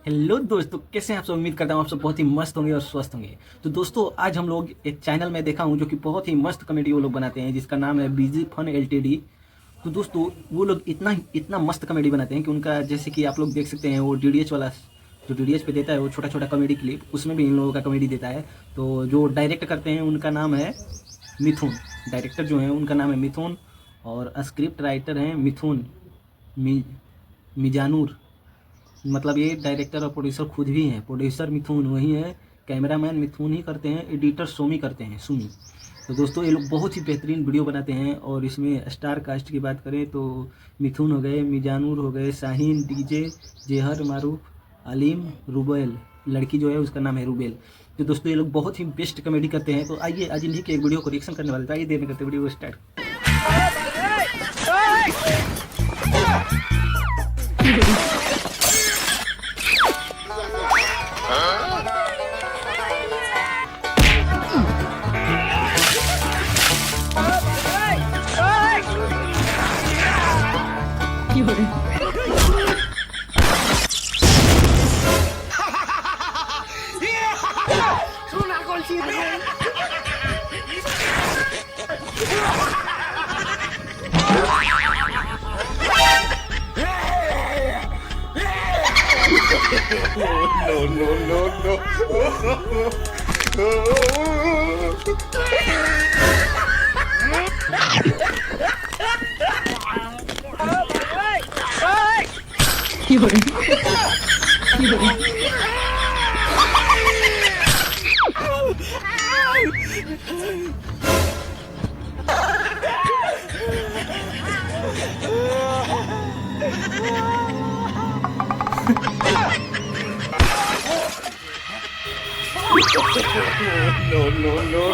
Hello दोस्तों, कैसे हैं आप सब। उम्मीद करता हूँ आप सब बहुत ही मस्त होंगे और स्वस्थ होंगे। तो दोस्तों आज हम लोग एक चैनल में देखा हूँ जो कि बहुत ही मस्त कॉमेडी वो लोग बनाते हैं, जिसका नाम है बिजी फन एलटीडी। तो दोस्तों वो लोग इतना इतना मस्त कॉमेडी बनाते हैं कि उनका, जैसे कि आप लोग देख सकते हैं, वो डीडीएच वाला जो डीडीएच पे देता है वो छोटा छोटा कॉमेडी क्लिप, उसमें भी इन लोगों का कॉमेडी देता है। तो जो डायरेक्ट करते हैं उनका नाम है मिथुन। डायरेक्टर जो है उनका नाम है मिथुन, और स्क्रिप्ट राइटर हैं मिथुन मिजानूर। मतलब ये डायरेक्टर और प्रोड्यूसर खुद भी हैं। प्रोड्यूसर मिथुन वही है, कैमरामैन मिथुन ही करते हैं, एडिटर सोमी करते हैं, सुमी। तो दोस्तों ये लोग बहुत ही बेहतरीन वीडियो बनाते हैं। और इसमें स्टार कास्ट की बात करें तो मिथुन हो गए, मिजानूर हो गए, शाहीन, डीजे, जेहर, मारूफ, अलीम, रूबेल, लड़की जो है उसका नाम है रूबेल। तो दोस्तों ये लोग बहुत ही बेस्ट कॉमेडी करते हैं। तो आइए आज इन्हीं के एक वीडियो को रिएक्शन करने वाले थे। आइए देर नहीं करते, वीडियो को start. No, no, no, no, no, no, no,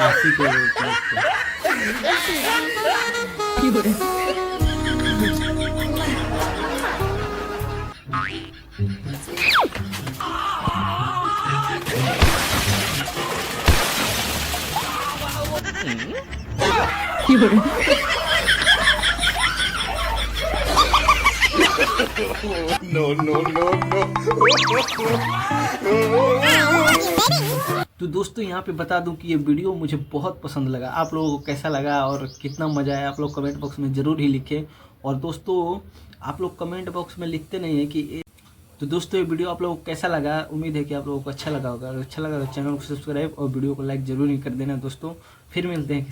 आशी को no, no, no, no. तो दोस्तों यहाँ पे बता दूं कि ये वीडियो मुझे बहुत पसंद लगा। आप लोगों को कैसा लगा और कितना मज़ा आया, आप लोग कमेंट बॉक्स में ज़रूर ही लिखें। और दोस्तों आप लोग कमेंट बॉक्स में लिखते नहीं हैं कि तो दोस्तों ये वीडियो आप लोगों को कैसा लगा, उम्मीद है कि आप लोगों को अच्छा लगा होगा। अगर अच्छा लगा तो चैनल को सब्सक्राइब और वीडियो को लाइक जरूर ही कर देना दोस्तों। फिर मिलते हैं